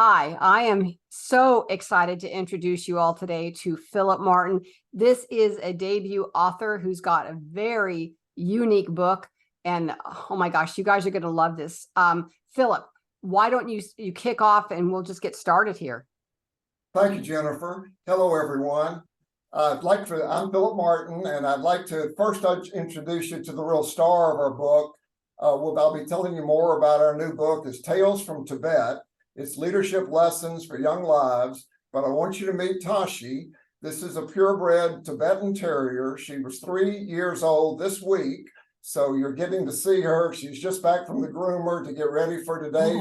Hi, I am so excited to introduce you all today to Philip Martin. This is a debut author who's got a very unique book. And oh my gosh, you guys are going to love this. Philip, why don't you kick off and we'll just get started here. Thank you, Jennifer. Hello, everyone. I'm Philip Martin, and I'd like to first introduce you to the real star of our book. I'll be telling you more about our new book. It's Tales from Tibet. It's leadership lessons for young lives, but I want you to meet Tashi. This is a purebred Tibetan Terrier. She was 3 years old this week, so you're getting to see her. She's just back from the groomer to get ready for today's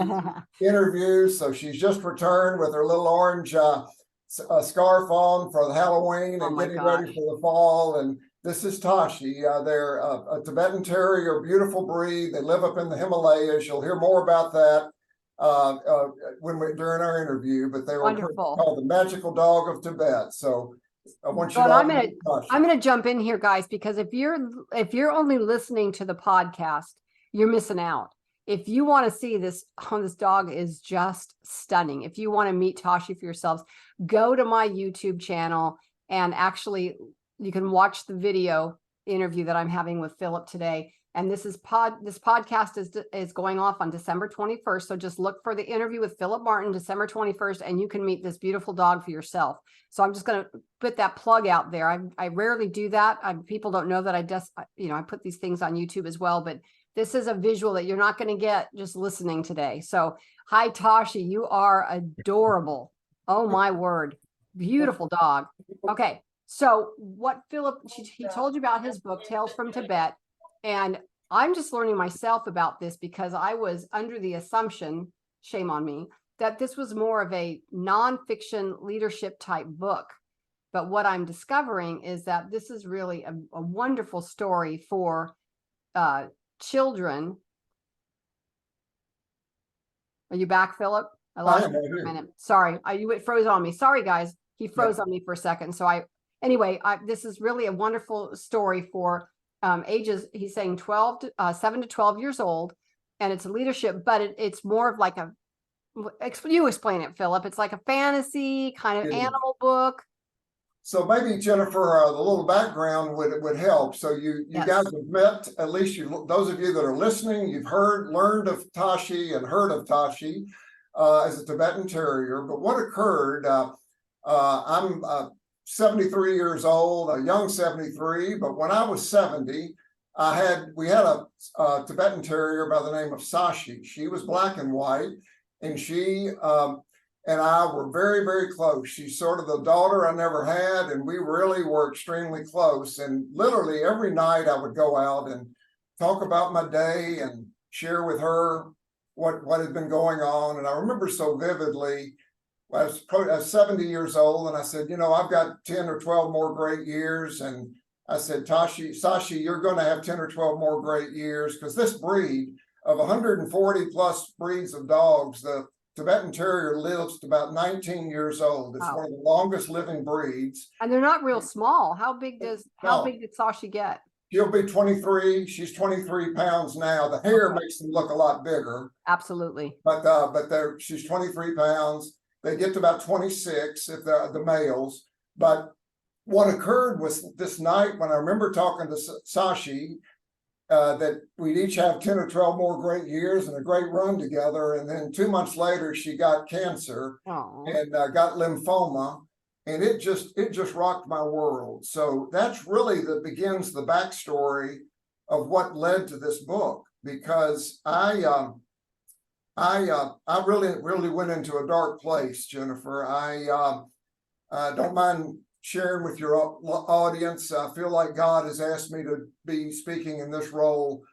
interview. So she's just returned with her little orange scarf on for the Halloween and getting ready for the fall. And this is Tashi. They're a Tibetan Terrier, beautiful breed. They live up in the Himalayas. You'll hear more about that during our interview, but they were called the magical dog of Tibet. So I want you I'm going to jump in here, guys, because if you're only listening to the podcast, you're missing out. If you want to see this dog is just stunning. If you want to meet Tashi for yourselves, go to my YouTube channel and actually you can watch the video interview that I'm having with Philip today. And this podcast is going off on December 21st. So just look for the interview with Philip Martin, December 21st, and you can meet this beautiful dog for yourself. So I'm just going to put that plug out there. I rarely do that. People don't know that I put these things on YouTube as well, but this is a visual that you're not going to get just listening today. So hi, Tashi, you are adorable. Oh my word. Beautiful dog. Okay. So what Philip, he told you about his book, Tales from Tibet. And I'm just learning myself about this because I was under the assumption, shame on me, that this was more of a nonfiction leadership type book. But what I'm discovering is that this is really a wonderful story for children. Are you back, Philip? I lost you for a minute. Sorry, it froze on me. Sorry, guys. He froze on me for a second. So this is really a wonderful story for ages. He's saying 7 to 12 years old, and it's leadership, but it's more of like you explain it, Philip. It's like a fantasy kind of animal book. So maybe Jennifer, the little background would help. So you guys have met, at least those of you that are listening, you've learned of Tashi and heard of Tashi as a Tibetan Terrier. But what occurred? I'm 73 years old, a young 73. But when I was 70, we had a Tibetan Terrier by the name of Sashi. She was black and white, and she and I were very, very close. She's sort of the daughter I never had, and we really were extremely close. And literally every night I would go out and talk about my day and share with her what had been going on. And I remember so vividly, I was 70 years old, and I said, I've got 10 or 12 more great years. And I said, Sashi, you're going to have 10 or 12 more great years, because this breed of 140 plus breeds of dogs, the Tibetan Terrier lives to about 19 years old. It's one of the longest living breeds. And they're not real small. How big did Sashi get? She'll be 23. She's 23 pounds now. The hair makes them look a lot bigger. Absolutely. But she's 23 pounds. They get to about 26 if they're the males. But what occurred was this night when I remember talking to Sashi, that we'd each have 10 or 12 more great years and a great run together. And then 2 months later, she got cancer and got lymphoma. And it just rocked my world. So that's really begins the backstory of what led to this book, because I really went into a dark place, Jennifer. I don't mind sharing with your audience. I feel like God has asked me to be speaking in this role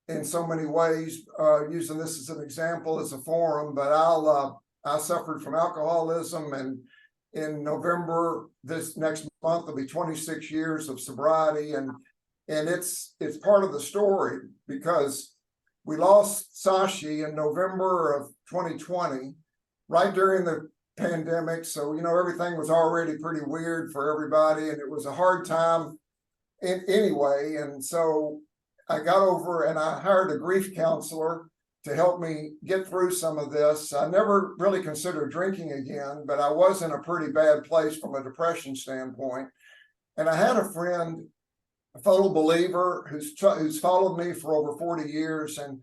in so many ways, using this as an example, as a forum. But I suffered from alcoholism, and in November, this next month, will be 26 years of sobriety. And it's part of the story, because we lost Sashi in November of 2020, right during the pandemic. So, everything was already pretty weird for everybody, and it was a hard time anyway. And so I got over, and I hired a grief counselor to help me get through some of this. I never really considered drinking again, but I was in a pretty bad place from a depression standpoint. And I had a friend, a fellow believer who's followed me for over 40 years, and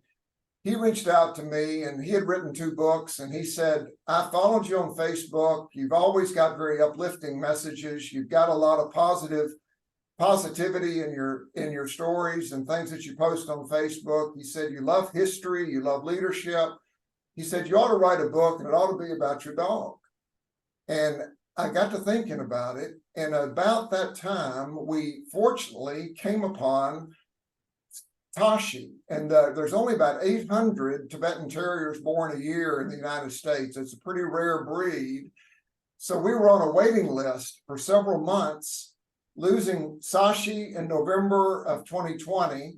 he reached out to me, and he had written 2 books, and he said, I followed you on Facebook. You've always got very uplifting messages. You've got a lot of positivity in your stories and things that you post on Facebook. He said, you love history, you love leadership. He said, you ought to write a book, and it ought to be about your dog. And I got to thinking about it. And about that time, we fortunately came upon Tashi, and there's only about 800 Tibetan Terriers born a year in the United States. It's a pretty rare breed. So we were on a waiting list for several months, losing Sashi in November of 2020.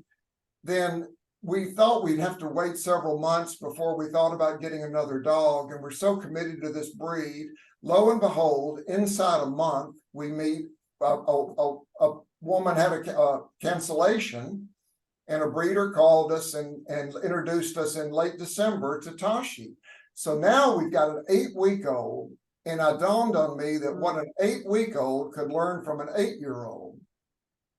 Then we thought we'd have to wait several months before we thought about getting another dog. And we're so committed to this breed. Lo and behold, inside a month, we meet a woman had a cancellation, and a breeder called us and introduced us in late December to Tashi. So now we've got an 8-week-old, and it dawned on me that what an 8-week-old could learn from an 8-year-old.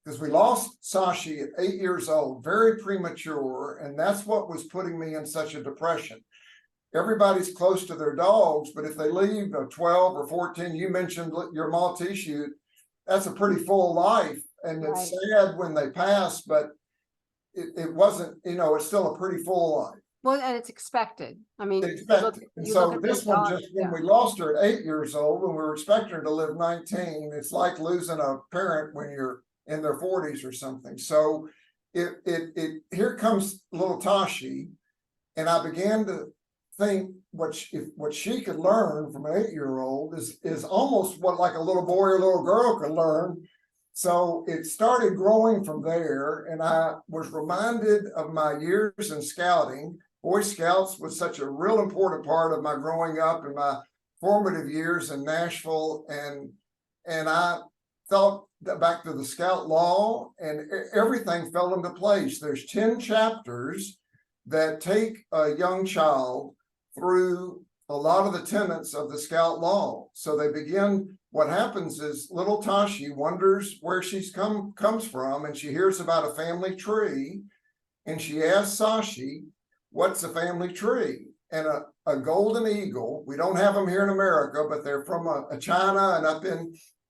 Because we lost Sashi at 8 years old, very premature, and that's what was putting me in such a depression. Everybody's close to their dogs, but if they leave a 12 or 14, you mentioned your Maltese, that's a pretty full life, and it's sad when they pass, but it wasn't, it's still a pretty full life. Well, and it's expected. I mean, and so this one, just when we lost her at 8 years old, when we were expecting her to live 19, it's like losing a parent when you're in their 40s or something. So here comes little Tashi, and I began to think what she could learn from an 8-year-old is almost what like a little boy or little girl could learn. So it started growing from there, and I was reminded of my years in scouting. Boy Scouts was such a real important part of my growing up and my formative years in Nashville, and I thought back to the Scout law, and everything fell into place. There's 10 chapters that take a young child through a lot of the tenets of the Scout law. So they begin. What happens is little Tashi wonders where she's comes from, and she hears about a family tree, and she asks Sashi, what's a family tree? And a golden eagle, we don't have them here in America, but they're from a China and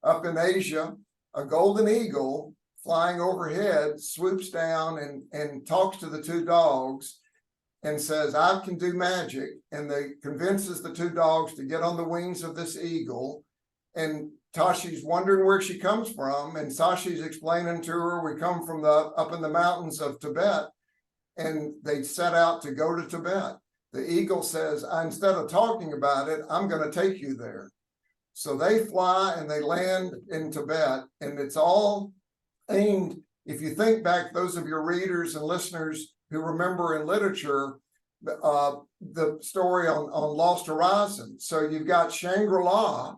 up in Asia. A golden eagle flying overhead swoops down and talks to the 2 dogs and says, I can do magic, and they convinces the 2 dogs to get on the wings of this eagle. And Tashi's wondering where she comes from, and Sashi's explaining to her, we come from up in the mountains of Tibet, and they set out to go to Tibet. The eagle says, instead of talking about it, I'm going to take you there. So they fly and they land in Tibet, and it's all aimed, if you think back, those of your readers and listeners who remember in literature, the story on Lost Horizon. So you've got Shangri-La.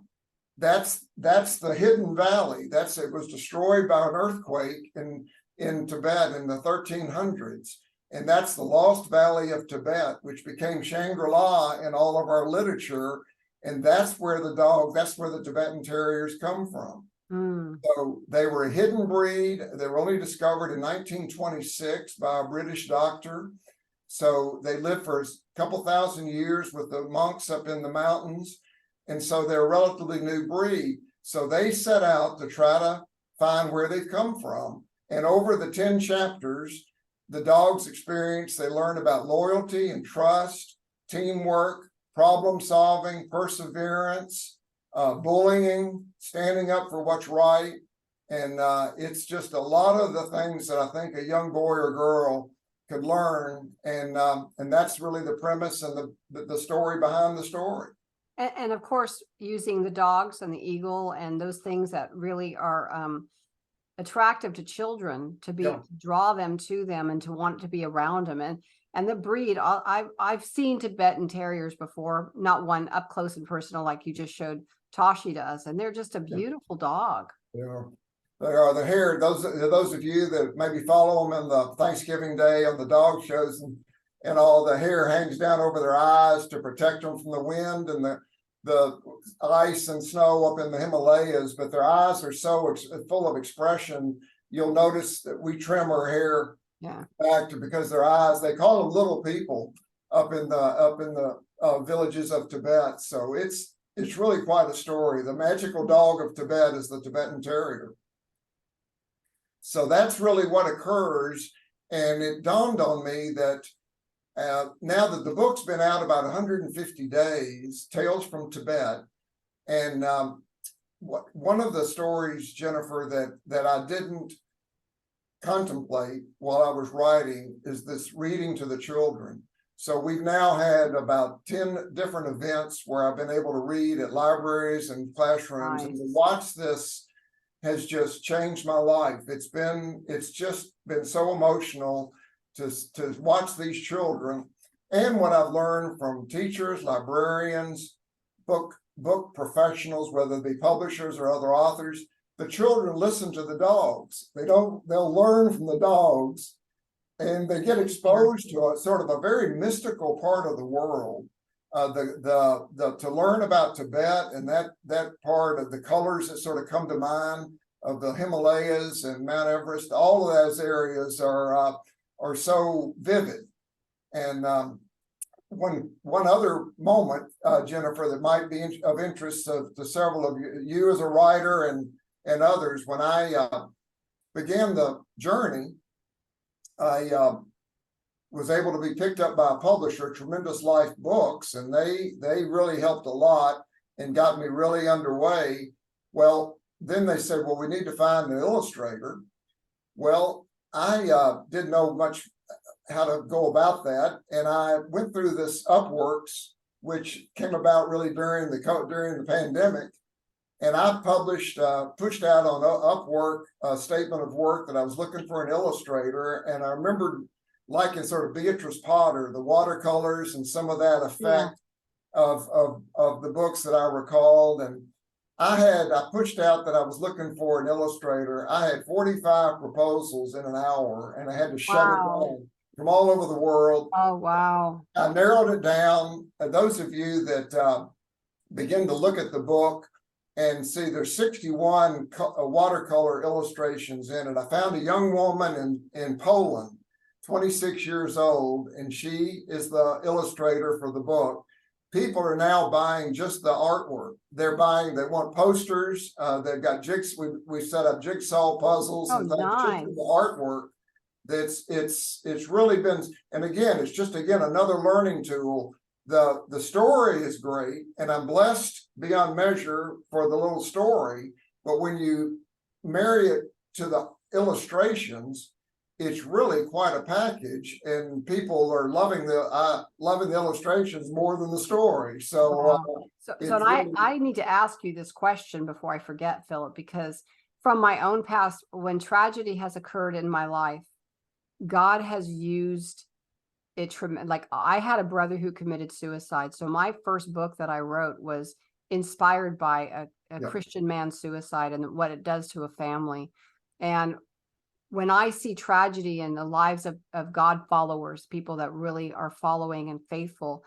That's the hidden valley. It was destroyed by an earthquake in Tibet in the 1300s. And that's the Lost Valley of Tibet, which became Shangri-La in all of our literature. And that's where the Tibetan Terriers come from. So they were a hidden breed. They were only discovered in 1926 by a British doctor. So they lived for a couple thousand years with the monks up in the mountains. And so they're a relatively new breed. So they set out to try to find where they've come from. And over the 10 chapters, the dogs experience, they learn about loyalty and trust, teamwork, problem solving, perseverance, bullying, standing up for what's right. And it's just a lot of the things that I think a young boy or girl could learn. And that's really the premise and the story behind the story. And of course, using the dogs and the eagle and those things that really are attractive to children, to draw them to them and to want to be around them. And the breed, I've seen Tibetan Terriers before, not one up close and personal like you just showed Tashi to us, and they're just a beautiful dog. Yeah, they are. The hair. Those of you that maybe follow them in the Thanksgiving Day on the dog shows, and and all the hair hangs down over their eyes to protect them from the wind and the ice and snow up in the Himalayas, but their eyes are so full of expression. You'll notice that we trim our hair back because their eyes, they call them little people up in the villages of Tibet. So it's really quite a story. The magical dog of Tibet is the Tibetan Terrier. So that's really what occurs. And it dawned on me that now that the book's been out about 150 days, Tales from Tibet, and one of the stories, Jennifer, that I didn't contemplate while I was writing is this reading to the children. So we've now had about 10 different events where I've been able to read at libraries and classrooms, and to watch this has just changed my life. It's just been so emotional to watch these children, and what I've learned from teachers, librarians, book professionals, whether they be publishers or other authors. The children listen to the dogs. They'll learn from the dogs, and they get exposed to a sort of a very mystical part of the world. To learn about Tibet and that part of the colors that sort of come to mind of the Himalayas and Mount Everest, all of those areas are so vivid. And one other moment, Jennifer, that might be of interest to several of you as a writer and others. When I began the journey, I was able to be picked up by a publisher, Tremendous Life Books, and they really helped a lot and got me really underway. Well, then they said, well, we need to find an illustrator. Well, I didn't know much how to go about that, and I went through this Upworks, which came about really during the pandemic, and I pushed out on Upwork a statement of work that I was looking for an illustrator, and I remembered liking sort of Beatrice Potter, the watercolors and some of that effect of the books that I recalled. And I pushed out that I was looking for an illustrator. I had 45 proposals in an hour, and I had to shut it down from all over the world. Oh, wow. I narrowed it down. Those of you that begin to look at the book and see there's 61 watercolor illustrations in it. I found a young woman in Poland, 26 years old, and she is the illustrator for the book. People are now buying just the artwork. They want posters. They've got we set up jigsaw puzzles and things just for the artwork. It's really been, and again, it's just another learning tool. The story is great, and I'm blessed beyond measure for the little story. But when you marry it to the illustrations, it's really quite a package, and people are loving the illustrations more than the story. So, I need to ask you this question before I forget, Philip, because from my own past, when tragedy has occurred in my life, God has used it. Like, I had a brother who committed suicide. So my first book that I wrote was inspired by a Christian man's suicide and what it does to a family. And when I see tragedy in the lives of God followers, people that really are following and faithful,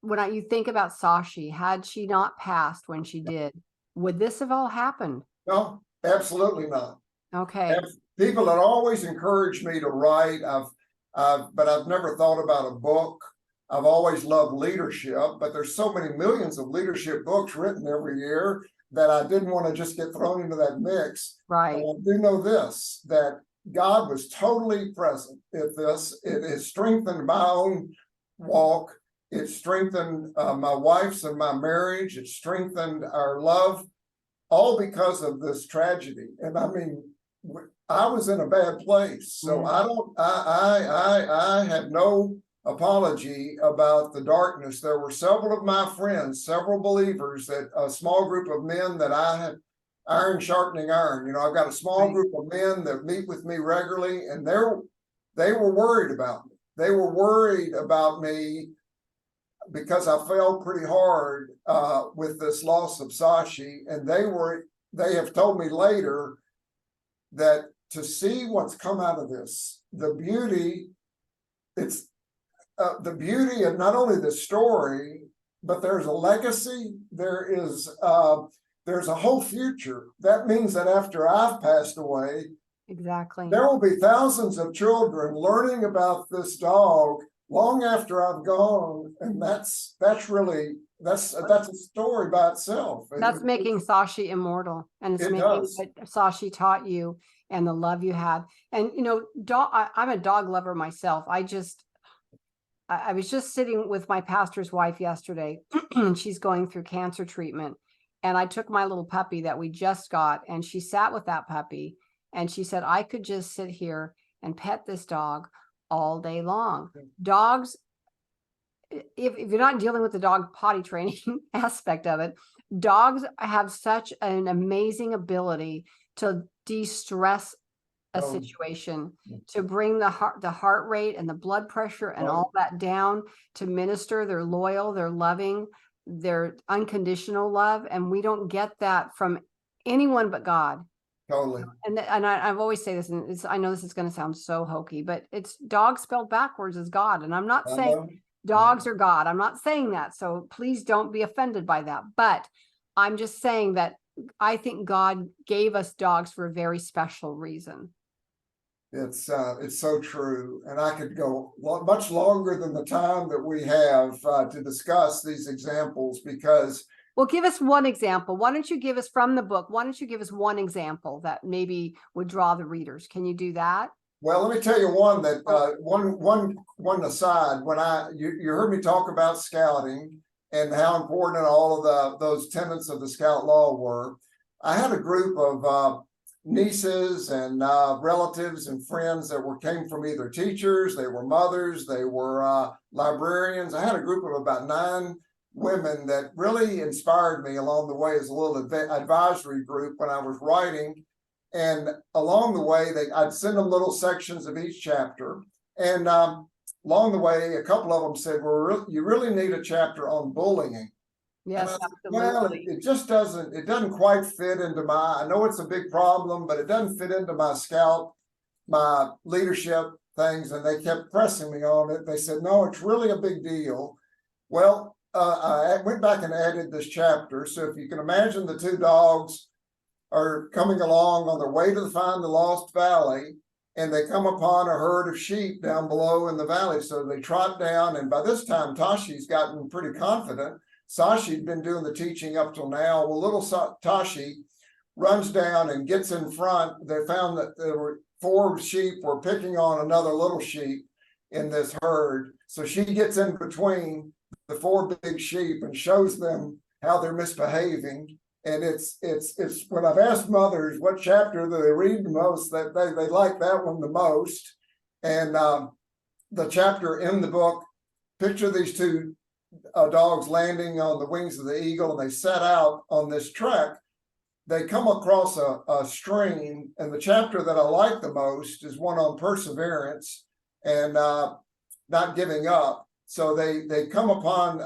when you think about Sashi, had she not passed when she did, would this have all happened? No, absolutely not. Okay. People had always encouraged me to write. But I've never thought about a book. I've always loved leadership, but there's so many millions of leadership books written every year that I didn't want to just get thrown into that mix. Right. And I do know this, that God was totally present at this. It has strengthened my own walk. It strengthened my wife's and my marriage. It strengthened our love, all because of this tragedy. And I mean, I was in a bad place, so I have no apology about the darkness. There were several of my friends, several believers, that a small group of men that I had, iron sharpening iron. You know, I've got a small group of men that meet with me regularly, and they were worried about me. They were worried about me because I fell pretty hard with this loss of Sashi, and they have told me later that to see what's come out of this, the beauty, the beauty of not only the story, but there's a legacy. There's a whole future. That means that after I've passed away, Exactly. there will be thousands of children learning about this dog long after I've gone, and that's really that's a story by itself. That's making Sashi immortal, and it's making what Sashi taught you and the love you had. And you know, I'm a dog lover myself. I was just sitting with my pastor's wife yesterday, and she's going through cancer treatment. And I took my little puppy that we just got, and she sat with that puppy, and she said, I could just sit here and pet this dog all day long. Dogs, if you're not dealing with the dog potty training aspect of it, dogs have such an amazing ability to de-stress a situation, to bring the heart rate and the blood pressure and all that down, to minister. They're loyal, they're loving, they're unconditional love, and we don't get that from anyone but God. Totally. And I've always say this, and I know this is going to sound so hokey, but it's dog spelled backwards is God. And I'm not saying dogs are God. I'm not saying that. So please don't be offended by that. But I'm just saying that I think God gave us dogs for a very special reason. It's so true. And I could go much longer than the time that we have to discuss these examples, because well, give us one example. Why don't you give us from the book? Why don't you give us one example that maybe would draw the readers? Can you do that? Well, let me tell you one that one aside. When you heard me talk about scouting and how important all of those tenets of the scout law were, I had a group of nieces and relatives and friends that came from either teachers, they were mothers, they were librarians. I had a group of about 9 women that really inspired me along the way as a little advisory group when I was writing. And along the way, I'd send them little sections of each chapter. And along the way, a couple of them said, well, you really need a chapter on bullying. Yes, said, absolutely. well, it doesn't quite fit into I know it's a big problem, but it doesn't fit into my leadership things. And they kept pressing me on it. They said, no, it's really a big deal. Well, I went back and added this chapter. So if you can imagine, the 2 dogs are coming along on their way to find the lost valley, and they come upon a herd of sheep down below in the valley. So they trot down, and by this time, Tashi's gotten pretty confident. Sashi's been doing the teaching up till now. Well, little Tashi runs down and gets in front. They found that there were 4 sheep were picking on another little sheep in this herd. So she gets in between the 4 big sheep and shows them how they're misbehaving. And it's when I've asked mothers what chapter do they read the most, that they like that one the most. And the chapter in the book, picture these 2 dogs landing on the wings of the eagle, and they set out on this trek. They come across a stream, and the chapter that I like the most is one on perseverance and not giving up. So they come upon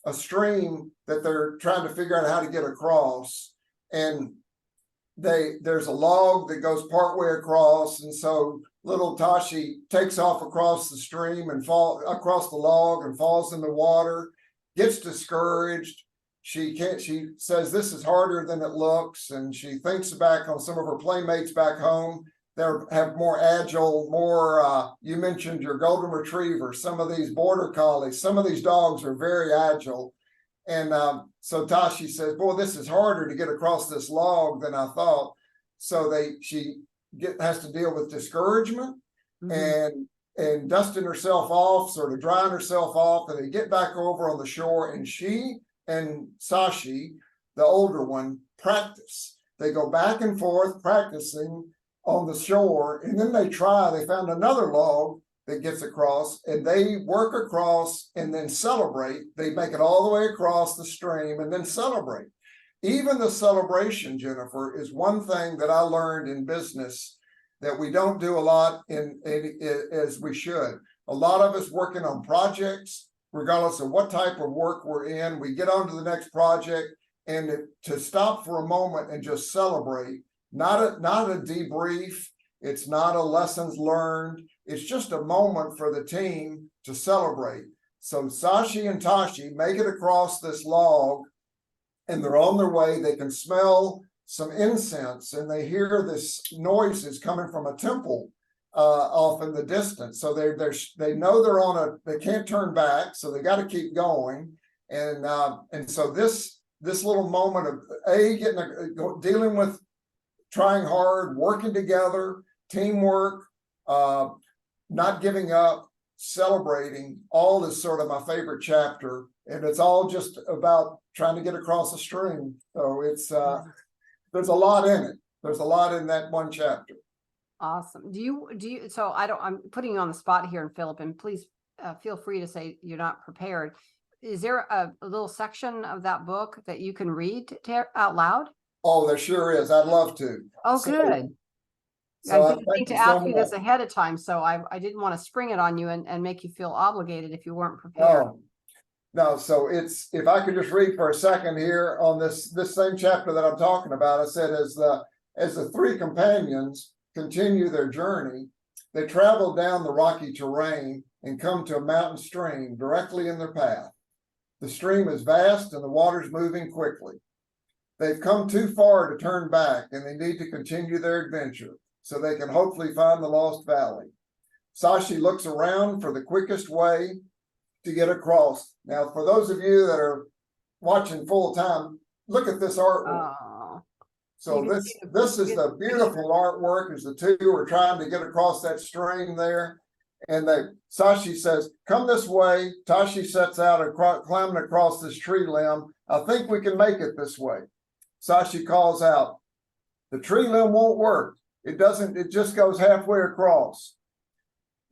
a stream that they're trying to figure out how to get across, and there's a log that goes partway across, and so little Tashi takes off across the stream and across the log and falls in the water, gets discouraged. She says this is harder than it looks, and she thinks back on some of her playmates back home. They have more agile, you mentioned your golden retriever, some of these border collies, some of these dogs are very agile. And so Tashi says, boy, this is harder to get across this log than I thought. So she has to deal with discouragement and dusting herself off, sort of drying herself off, and they get back over on the shore, and she and Sashi, the older one, practice. They go back and forth practicing on the shore, and then they found another log that gets across, and they work across and then celebrate. They make it all the way across the stream and then celebrate. Even the celebration, Jennifer, is one thing that I learned in business that we don't do a lot as we should. A lot of us working on projects, regardless of what type of work we're in, we get on to the next project, and to stop for a moment and just celebrate. Not a debrief. It's not a lessons learned. It's just a moment for the team to celebrate. So Sashi and Tashi make it across this log, and they're on their way. They can smell some incense, and they hear this noises coming from a temple off in the distance. So they know they're on they can't turn back, so they got to keep going. And so this little moment of dealing with trying hard, working together, teamwork, not giving up, celebrating, all is sort of my favorite chapter. And it's all just about trying to get across the stream. So it's there's a lot in it. There's a lot in that one chapter. Awesome. Do you, so I'm putting you on the spot here, and Philip, and please feel free to say you're not prepared. Is there a little section of that book that you can read out loud? Oh, there sure is. I'd love to. Oh, good. I didn't think to ask you this ahead of time, so I didn't want to spring it on you and make you feel obligated if you weren't prepared. No, so if I could just read for a second here on this same chapter that I'm talking about. I said, as the three companions continue their journey, they travel down the rocky terrain and come to a mountain stream directly in their path. The stream is vast and the water's moving quickly. They've come too far to turn back, and they need to continue their adventure so they can hopefully find the lost valley. Sashi looks around for the quickest way to get across. Now, for those of you that are watching full time, look at this artwork. So this is the beautiful artwork as the two are trying to get across that stream there. And Sashi says, come this way. Tashi sets out climbing across this tree limb. I think we can make it this way. Sashi calls out, the tree limb won't work. It just goes halfway across.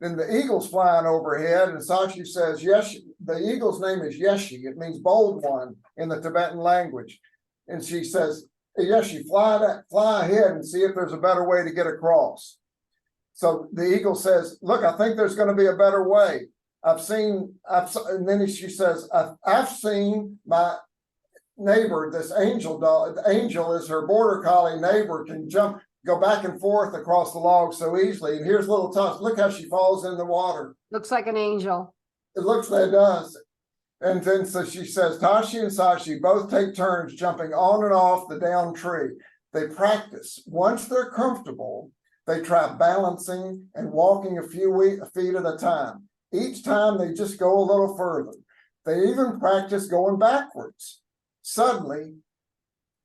Then the eagle's flying overhead, and Sashi says, yes, the eagle's name is Yeshi. It means bold one in the Tibetan language. And she says, hey, Yeshi, fly ahead and see if there's a better way to get across. So the eagle says, look, I think there's going to be a better way. And then she says, I've seen my neighbor, this angel dog. The angel is her border collie neighbor, can go back and forth across the log so easily. And here's little Tashi. Look how she falls in the water. Looks like an angel. It looks like it does. And then so she says, Tashi and Sashi both take turns jumping on and off the down tree. They practice. Once they're comfortable, they try balancing and walking a few feet at a time. Each time they just go a little further. They even practice going backwards. Suddenly,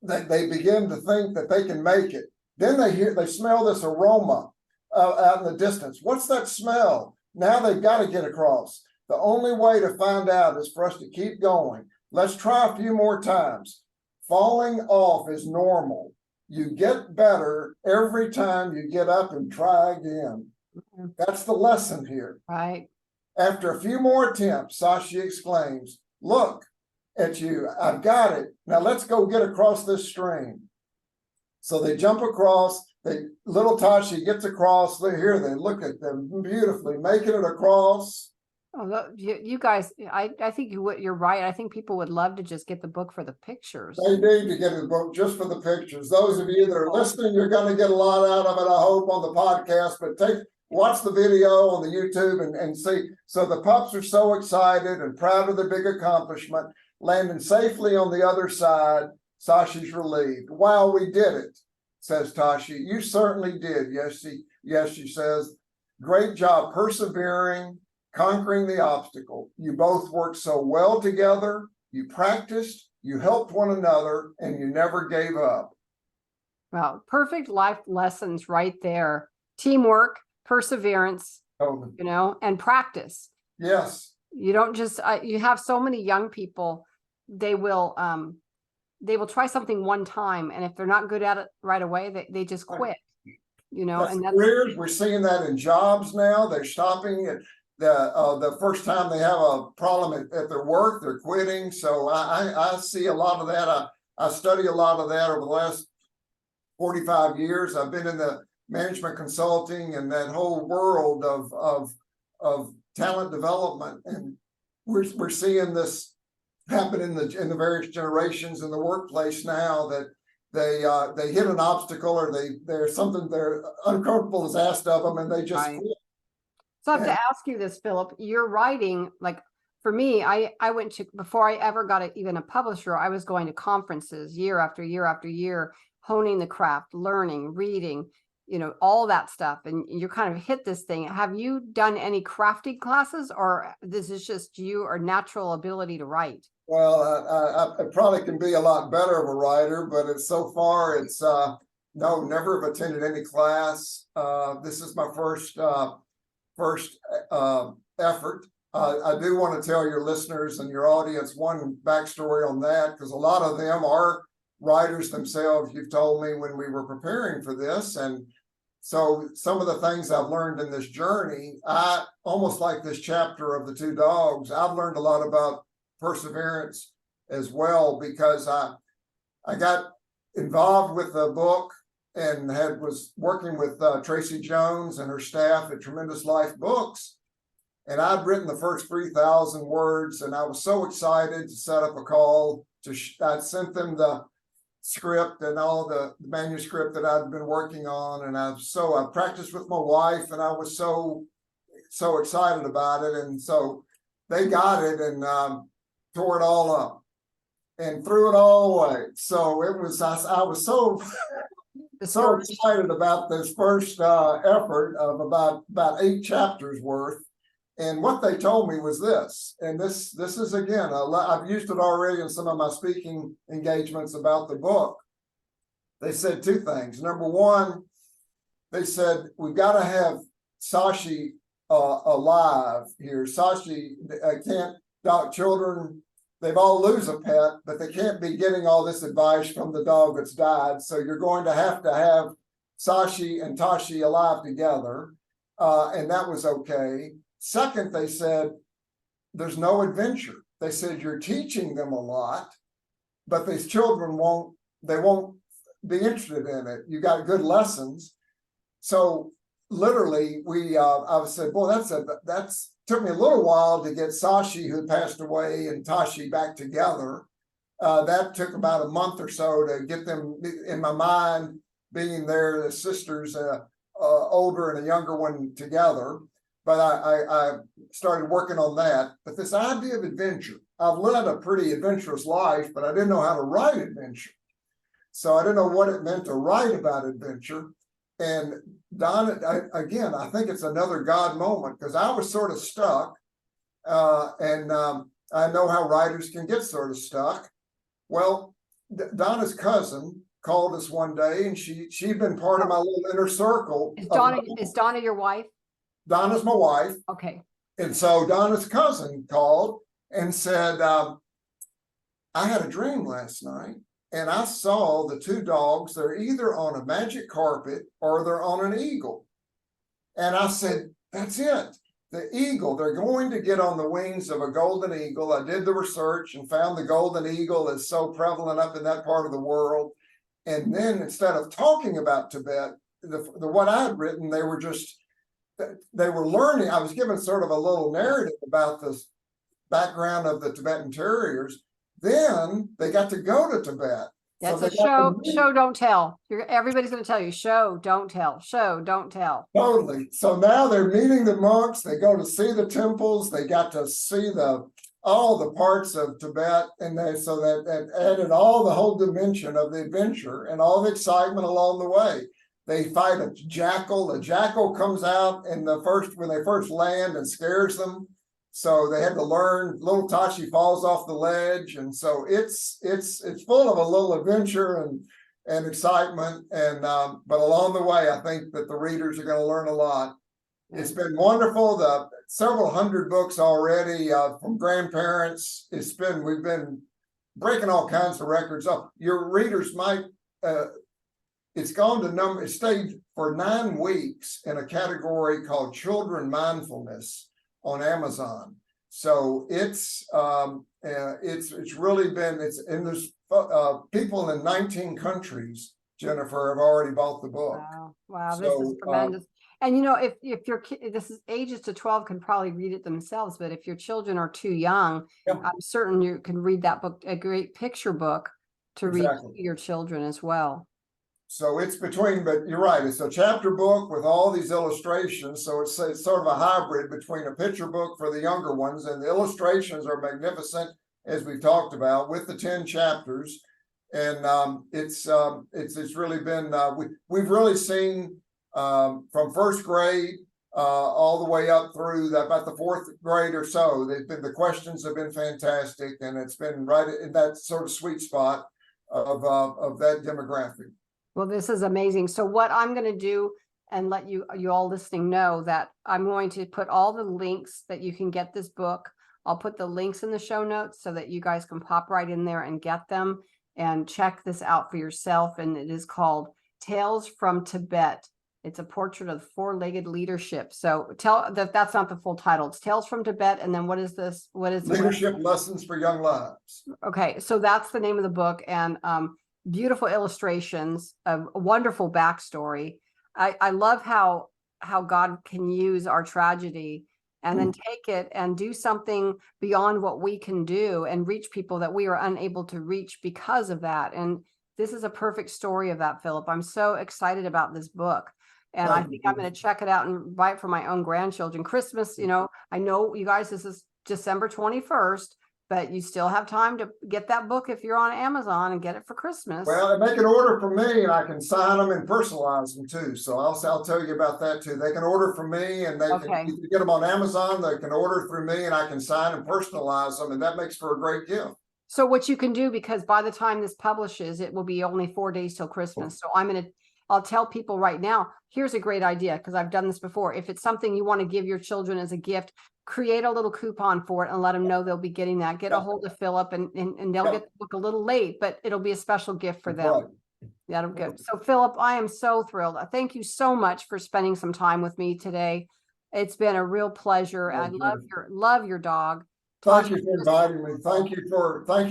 they begin to think that they can make it. Then they smell this aroma out in the distance. What's that smell? Now they've got to get across. The only way to find out is for us to keep going. Let's try a few more times. Falling off is normal. You get better every time you get up and try again. That's the lesson here. Right. After a few more attempts, Sashi exclaims, look at you. I've got it. Now let's go get across this stream. So they jump across. Little Tashi gets across. Here they look at them beautifully, making it across. Oh, you guys, I think you're right. I think people would love to just get the book for the pictures. They need to get the book just for the pictures. Those of you that are listening, you're going to get a lot out of it, I hope, on the podcast. But watch the video on the YouTube and see. So the pups are so excited and proud of their big accomplishment, landing safely on the other side. Sashi's relieved. Wow, we did it, says Tashi. You certainly did. Yes, she says. Great job persevering, conquering the obstacle. You both worked so well together. You practiced, you helped one another, and you never gave up. Well, perfect life lessons right there. Teamwork, perseverance, and practice. Yes. You don't just, you have so many young people, they will try something one time, and if they're not good at it right away, they just quit, and that's careers. We're seeing that in jobs now. They're stopping at the first time they have a problem at their work, they're quitting. So I see a lot of that. I study a lot of that over the last 45 years. I've been in the management consulting and that whole world of talent development, and we're seeing this happen in the various generations in the workplace now, that they hit an obstacle or there's something they're uncomfortable is asked of them, and they just quit. So I have to ask you this, Philip, you're writing, like for me, I went to, before I ever got even a publisher, I was going to conferences year after year after year, honing the craft, learning, reading, all that stuff. And you kind of hit this thing. Have you done any crafting classes, or this is just you or natural ability to write? Well, I probably can be a lot better of a writer, but it's so far it's no, never have attended any class. This is my first effort. I do want to tell your listeners and your audience one backstory on that, because a lot of them are writers themselves. You've told me when we were preparing for this, and so some of the things I've learned in this journey, I almost like this chapter of the two dogs. I've learned a lot about perseverance as well, because I got involved with the book and was working with Tracy Jones and her staff at Tremendous Life Books. And I'd written the first 3,000 words, and I was so excited to set up a call I'd sent them the script and all the manuscript that I'd been working on. And I practiced with my wife, and I was so excited about it. And so they got it and tore it all up and threw it all away. So it was, I was so excited about this first effort of about 8 chapters worth. And what they told me was this, and this is, again, I've used it already in some of my speaking engagements about the book. They said 2 things. Number one, they said, we've got to have Sashi alive here. Sashi children, they've all lose a pet, but they can't be getting all this advice from the dog that's died. So you're going to have Sashi and Tashi alive together. And that was okay. Second, they said, there's no adventure. They said, you're teaching them a lot, but these children won't be interested in it. You got good lessons. So literally I said, boy, that's took me a little while to get Sashi, who passed away, and Tashi back together. That took about a month or so to get them in my mind, being there, the sisters, older and a younger one together. But I started working on that. But this idea of adventure, I've led a pretty adventurous life, but I didn't know how to write adventure. So I didn't know what it meant to write about adventure. And Donna, again, I think it's another God moment, because I was sort of stuck. And I know how writers can get sort of stuck. Well, Donna's cousin called us one day, and she'd been part of my little inner circle. Is Donna your wife? Donna's my wife. Okay. And so Donna's cousin called and said, I had a dream last night, and I saw the 2 dogs. They're either on a magic carpet or they're on an eagle. And I said, that's it. The eagle, they're going to get on the wings of a golden eagle. I did the research and found the golden eagle is so prevalent up in that part of the world. And then instead of talking about Tibet, what I had written, they were learning. I was given sort of a little narrative about the background of the Tibetan Terriers. Then they got to go to Tibet. That's a show, don't tell. Everybody's going to tell you, show, don't tell, show, don't tell. Totally. So now they're meeting the monks. They go to see the temples. They got to see all the parts of Tibet, and that added all the whole dimension of the adventure and all the excitement along the way. They fight a jackal. A jackal comes out when they first land and scares them. So they had to learn. Little Tashi falls off the ledge, and so it's full of a little adventure and excitement. And but along the way, I think that the readers are going to learn a lot. It's been wonderful. The several hundred books already from grandparents. We've been breaking all kinds of records. Your readers might. It stayed for 9 weeks in a category called Children Mindfulness on Amazon. So it's really been, and there's people in 19 countries, Jennifer, have already bought the book. Wow, this is tremendous. And if your kid, this is ages to 12, can probably read it themselves, but if your children are too young, I'm certain you can read that book, a great picture book to read to your children as well. So it's between, but you're right, it's a chapter book with all these illustrations. So it's sort of a hybrid between a picture book for the younger ones, and the illustrations are magnificent, as we've talked about, with the 10 chapters. And it's really been, we've really seen from first grade all the way up through about the 4th grade or so. The questions have been fantastic, and it's been right in that sort of sweet spot of that demographic. Well, this is amazing. So what I'm going to do, and let you all listening know, that I'm going to put all the links that you can get this book. I'll put the links in the show notes so that you guys can pop right in there and get them and check this out for yourself. And it is called Tales from Tibet. It's a portrait of 4-legged leadership. So that's not the full title. It's Tales from Tibet. And then what is this? What is Leadership Lessons for Young Lives. Okay, so that's the name of the book, and beautiful illustrations, a wonderful backstory. I love how God can use our tragedy and then take it and do something beyond what we can do and reach people that we are unable to reach because of that. And this is a perfect story of that, Philip. I'm so excited about this book. And I think I'm going to check it out and buy it for my own grandchildren. Christmas, I know you guys, this is December 21st, but you still have time to get that book if you're on Amazon and get it for Christmas. Well, they can order from me, and I can sign them and personalize them too. So I'll tell you about that too. They can order from me, and they can get them on Amazon. They can order through me, and I can sign and personalize them, and that makes for a great gift. So what you can do, because by the time this publishes, it will be only 4 days till Christmas. So I'll tell people right now, here's a great idea, because I've done this before. If it's something you want to give your children as a gift, create a little coupon for it and let them know they'll be getting that. Get a hold of Philip, and they'll get the book a little late, but it'll be a special gift for them. Right. That'll be good. So Philip, I am so thrilled. Thank you so much for spending some time with me today. It's been a real pleasure. I love your dog. Thank you for inviting me. Thank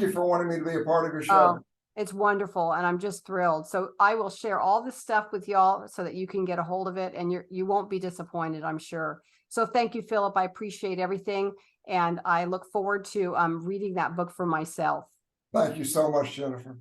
you for wanting me to be a part of your show. It's wonderful, and I'm just thrilled. So I will share all this stuff with y'all so that you can get a hold of it, and you won't be disappointed, I'm sure. So thank you, Philip. I appreciate everything, and I look forward to reading that book for myself. Thank you so much, Jennifer.